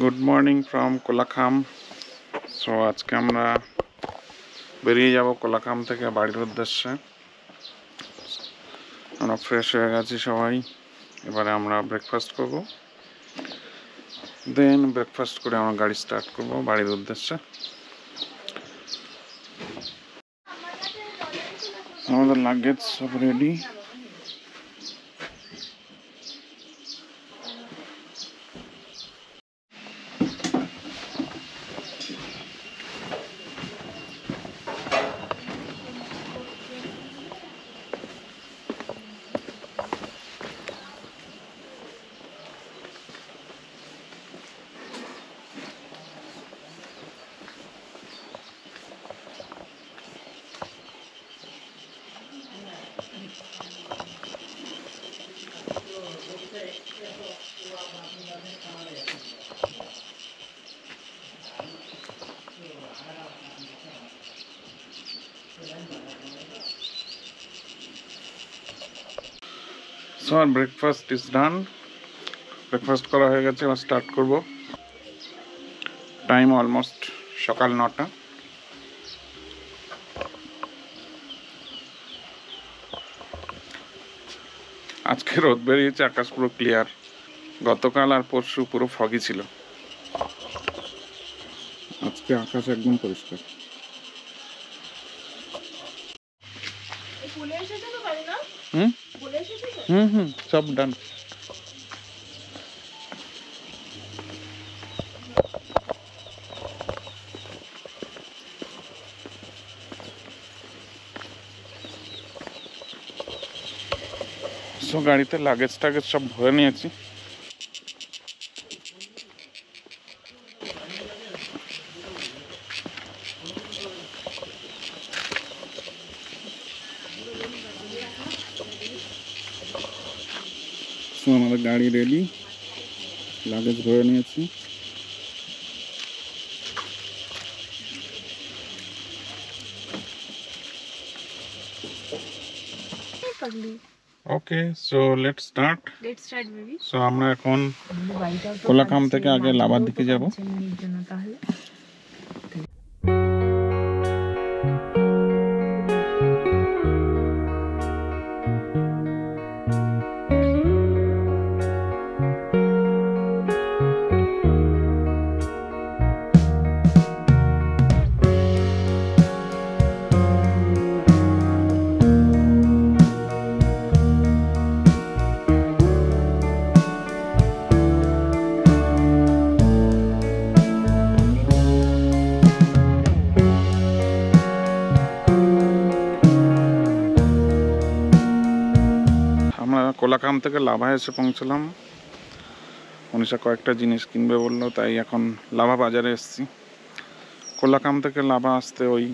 Good morning from Kolakham. So আজকে আমরা বেরিয়ে যাব কোলাখাম থেকে বাড়ির উদ্দেশ্যে। আমরা ফ্রেশ হয়ে গেছি সবাই, এবারে আমরা ব্রেকফাস্ট করব, দেন ব্রেকফাস্ট করে আমরা গাড়ি স্টার্ট করব বাড়ির উদ্দেশ্যে। আমাদের লাগেজ সব ready. So our breakfast is done. Breakfast করা হয়ে গেছে, এবার স্টার্ট করব। টাইম অলমোস্ট সকাল 9টা। আজকে রোদ বেরিয়েছে, আকাশ পুরো ক্লিয়ার। গতকাল আর পরশু পুরো ফগি ছিল, আজকে আকাশ একদম পরিষ্কার। সব ডান। সো গাড়িতে লাগেজ টাগেজ সব ভরে নিয়েছি। সো আমাদের গাড়ি রেডি, লাগেজ ভরে নিয়েছি। Okay, so let's start baby. So আমরা এখন কোলাখাম থেকে আগে লাভার দিকে যাব। কোলাখাম থেকে লাভা এসে পৌঁছলাম। মনীষা কয়েকটা জিনিস কিনবে বললো, তাই এখন লাভা বাজারে এসেছি। কোলাখাম থেকে লাভা আসতে ওই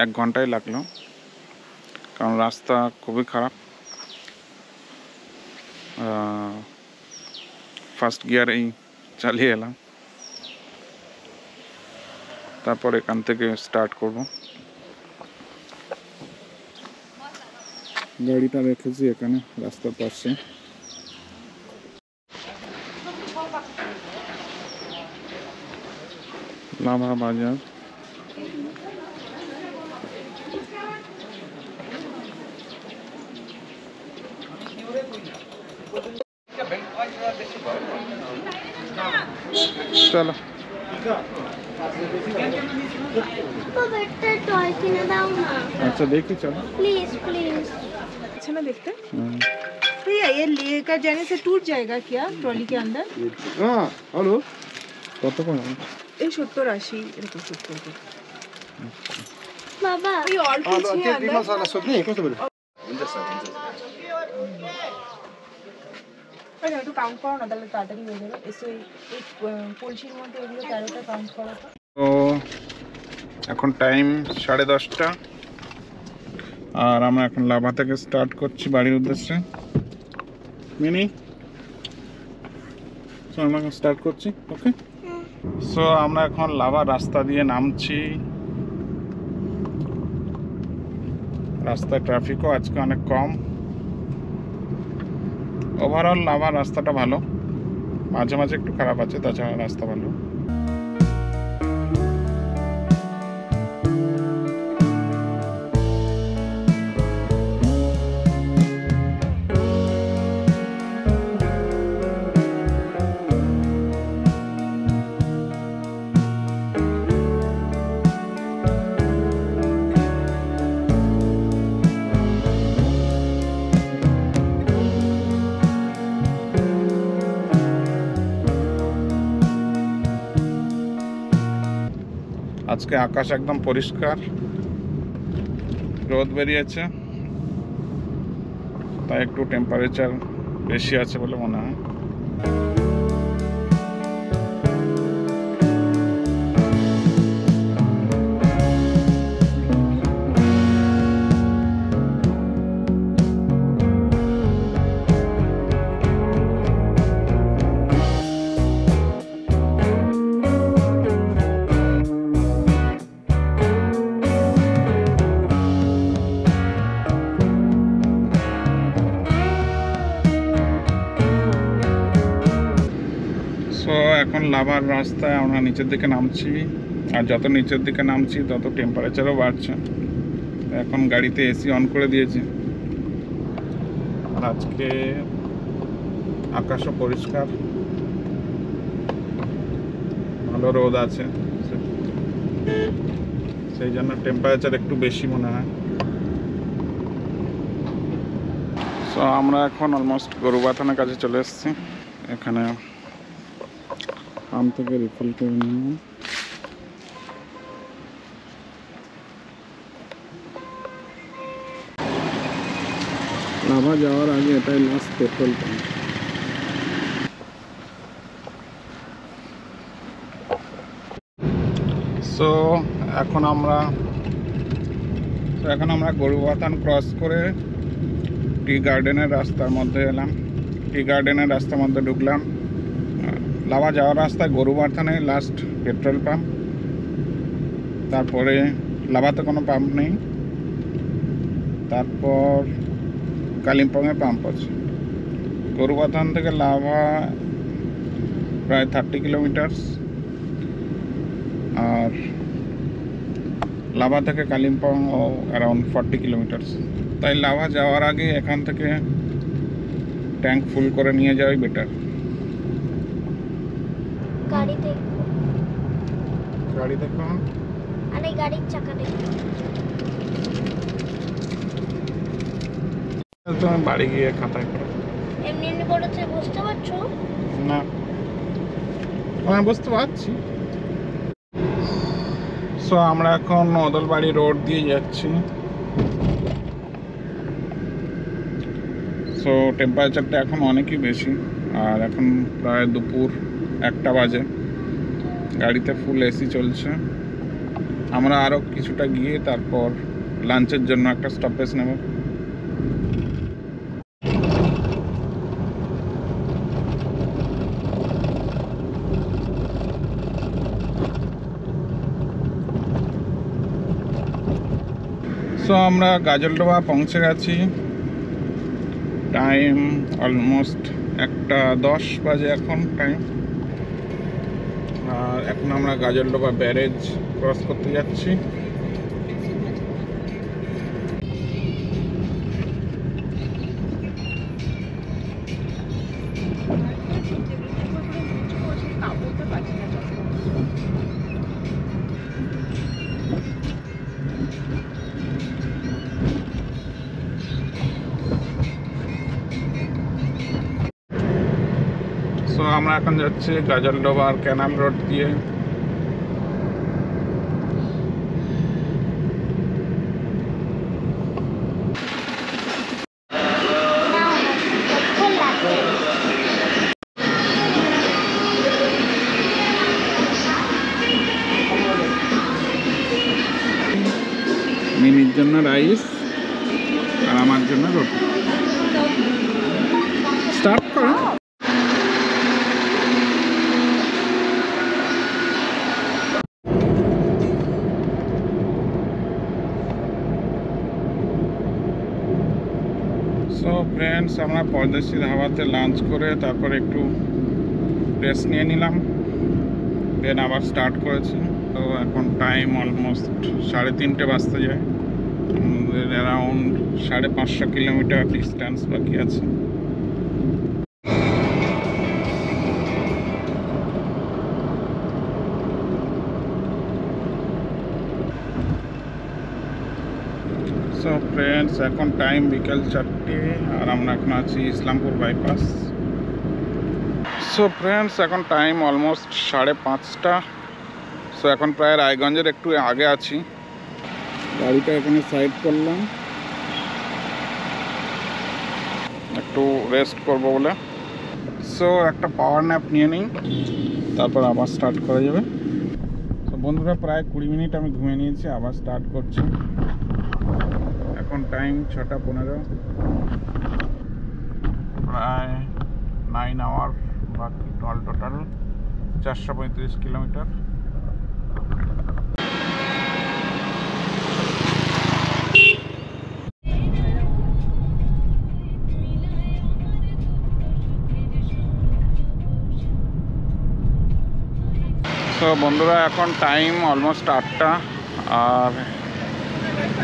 1 ঘন্টাই লাগলো, কারণ রাস্তা খুবই খারাপ। ফার্স্ট গিয়ারেই চালিয়ে এলাম, তারপর এখান থেকে স্টার্ট করব। গাড়িটা রেখেছি এখানে রাস্তার পাশে। লাভা বাজার। চলো अच्छा देखी चलो प्लीज प्लीज। अच्छा ना देखते भैया, ये लेकर जाने से टूट जाएगा क्या ट्रॉली के अंदर? हाँ हेलो কত কোন এই 70-80 এরকম 70 বাবা এই অল্প ছিল अंदर मसाला सब नहीं कौन सा बोले আরে একটু কাউন্ট করো না, তাহলে তাড়াতাড়ি হয়ে যাবে। এসে এই কলসির মধ্যে এগুলো 13টা কাউন্ট করো তো। এখন টাইম 10:30, আর আমরা এখন লাভা থেকে স্টার্ট করছি বাড়ির উদ্দেশ্যে। মিনি সো আমরা স্টার্ট করছি। ওকে, সো আমরা এখন লাভা রাস্তা দিয়ে নামছি। রাস্তায় ট্রাফিকও আজকে অনেক কম। ওভারঅল লাভা রাস্তাটা ভালো, মাঝে মাঝে একটু খারাপ আছে, তাছাড়া রাস্তা ভালো। আজকে আকাশ একদম পরিষ্কার, রোদ বেরিয়েছে, তাই একটু টেম্পারেচার বেশি আছে বলে মনে হয়। সো এখন লাভার রাস্তায় আমরা নিচের দিকে নামছি, আর যত নিচের দিকে নামছি তত টেম্পারেচারও বাড়ছে। এখন গাড়িতে এসি অন করে দিয়েছি, আর আজকে আকাশও পরিষ্কার, ভালো রোদ আছে, সেই জন্য টেম্পারেচার একটু বেশি মনে হয়। সো আমরা এখন অলমোস্ট গরুবাথানের কাছে চলে এসেছি। এখানে পাম্প থেকে রিফিল করে নিলাম। লাভা যাওয়ার আগে এটাই লাস্ট পেট্রোল পাম্প। সো এখন আমরা গরুবাথান ক্রস করে টি গার্ডেনের রাস্তার মধ্যে এলাম। টি গার্ডেনের রাস্তার মধ্যে ঢুকলাম। লাভা যাওয়ার রাস্তায় গরুবাথানে লাস্ট পেট্রোল পাম্প, তারপরে লাভাতে কোনো পাম্প নেই, তারপর কালিম্পংয়ে পাম্প আছে। গরুবাথান থেকে লাভা প্রায় 30 কিলোমিটার, আর লাভা থেকে কালিম্পং অ্যারাউন্ড 40 কিলোমিটার। তাই লাভা যাওয়ার আগে এখান থেকে ট্যাঙ্ক ফুল করে নিয়ে যাওয়াই বেটার। গাড়ি দেখো, আরে গাড়ির চাকা দেখো। তুমি বাড়ি গিয়ে খাতায় করো। এমনি এমনি করেছে, বুঝতে পারছো না, আমি বুঝতে পারছি। সো আমরা এখন ওদলবাড়ি রোড দিয়ে যাচ্ছি। সো টেম্পারেচারটা এখন অনেকই বেশি, আর এখন প্রায় দুপুর 1টা বাজে। গাড়িতে ফুল এসি চলছে। আমরা আরও কিছুটা গিয়ে তারপর লাঞ্চের জন্য একটা স্টপেজ নেব। সো আমরা গাজলডোবা পৌঁছে গেছি। টাইম অলমোস্ট 1:10 বাজে এখন টাইম। আর এখন আমরা গাজলডোবা ব্যারেজ ক্রস করতে যাচ্ছি। সো আমরা এখন যাচ্ছি গাজলডোবার ক্যানাল রোড দিয়ে। মিনির জন্য রাইস আর আমার জন্য রুটি। স্টার্ট করো। সো ফ্রেন্ডস, আমরা পরদেশি ধাবাতে লাঞ্চ করে তারপর একটু রেস্ট নিয়ে নিলাম, দেন আবার স্টার্ট করেছি। তো এখন টাইম অলমোস্ট 3:30 বাজতে যায়। আমাদের অ্যারাউন্ড 550 কিলোমিটার ডিস্টেন্স বাকি আছে। সো ফ্রেন্ডস, এখন টাইম বিকেল 4টে আর আমরা এখন আছি ইসলামপুর বাইপাস। সো ফ্রেন্ডস, এখন টাইম অলমোস্ট 5:30। সো এখন প্রায় রায়গঞ্জের একটু আগে আছি। গাড়িটা এখানে সাইড করলাম একটু রেস্ট করব বলে। সো একটা পাওয়ার ন্যাপ নিয়ে নিই, তারপর আবার স্টার্ট করা যাবে। তো বন্ধুরা, প্রায় 20 মিনিট আমি ঘুমিয়ে নিয়েছি, আবার স্টার্ট করছি। এখন টাইম 6:15, প্রায় 9 আওয়ার বাকি, টোটাল 435 কিলোমিটার। তো বন্ধুরা, এখন টাইম অলমোস্ট 8টা আর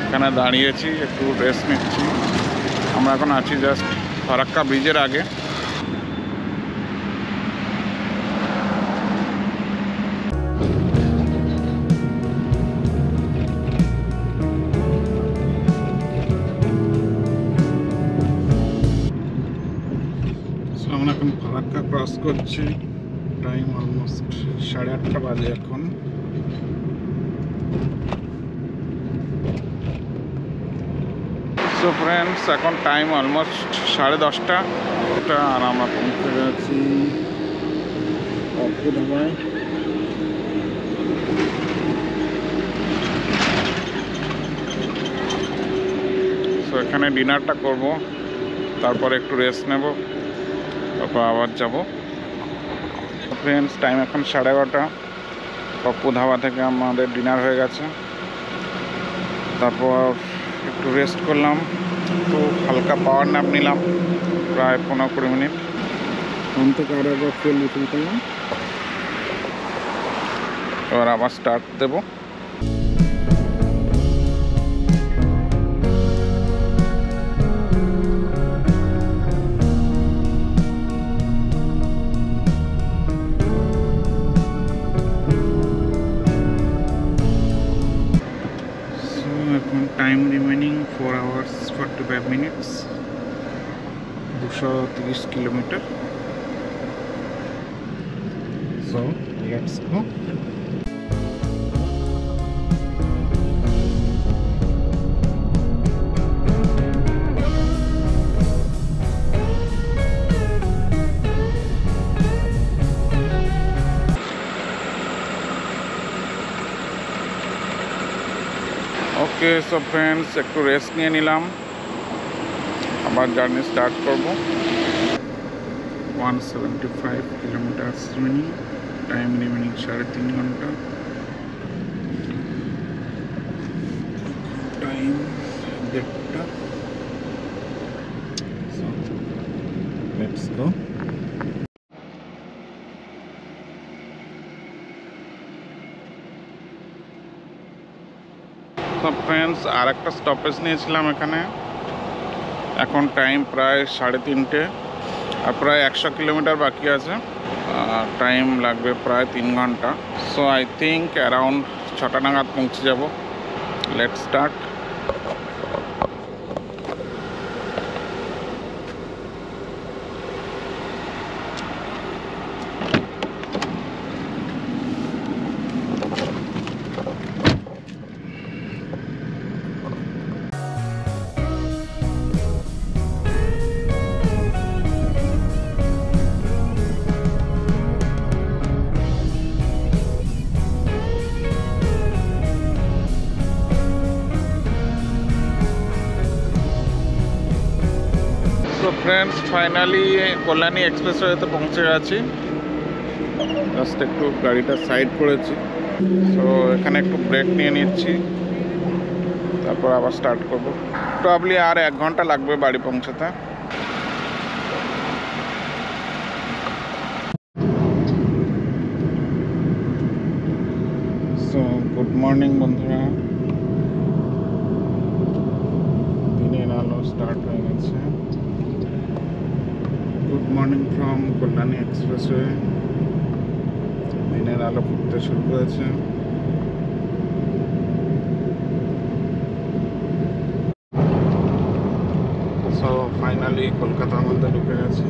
এখানে দাঁড়িয়েছি, একটু রেস্ট নিচ্ছি। আমরা এখন আছি জাস্ট ফারাক্কা ব্রিজের আগে। আমরা এখন ফারাক্কা ক্রস করছি। টাইম অলমোস্ট 8:30 বাজে এখন। সো ফ্রেন্ডস, এখন টাইম অলমোস্ট 10:30 আর আমরা পৌঁছে গেছি অপ্পু ধাবায়। সো এখানে ডিনারটা করব, তারপর একটু রেস্ট নেব, তারপর আবার যাব। ফ্রেন্ডস, টাইম এখন 11:30। অপ্পু ধাবা থেকে আমাদের ডিনার হয়ে গেছে, তারপর একটু রেস্ট করলাম, একটু হালকা পাওয়ার ন্যাপ নিলাম প্রায় 15-20 মিনিট। ফোন থেকে আরও একবার ফুয়েল রিফিল করলাম, এবার আবার স্টার্ট দেবো। এখন time remaining 4 hours 45 minutes, 230 kilometre. So let's go. Okay, so friends, একটু রেস্ট নিয়ে নিলাম, আবার জার্নি স্টার্ট করব। 175 কিলোমিটার রিমেনিং, টাইম রিমেনিং 3.5 ঘন্টা। টাইম 1:30। So let's go. তো ফ্রেন্ডস, আর একটা স্টপেজ নিয়েছিলাম এখানে। এখন টাইম প্রায় 3:30 আর প্রায় 100 কিলোমিটার বাকি আছে, টাইম লাগবে প্রায় 3 ঘন্টা। সো আই থিঙ্ক অ্যারাউন্ড 6টা নাগাদ পৌঁছে যাব। Let's start. তো ফ্রেন্ডস, ফাইনালি কল্যাণী এক্সপ্রেসওয়েতে পৌঁছে গেছি। জাস্ট একটু গাড়িটা সাইড করেছি। সো এখানে একটু ব্রেক নিয়ে নিচ্ছি, তারপর আবার স্টার্ট করব। প্রবাবলি আর 1 ঘন্টা লাগবে বাড়ি পৌঁছাতে। মর্নিং বন্ধুরা, দিনের আলো স্টার্ট হয়ে গেছে। Good morning from Kalyani expressway. দিনের আলো ফুটতে শুরু করেছে। সো ফাইনালি কলকাতার মধ্যে ঢুকে গেছি।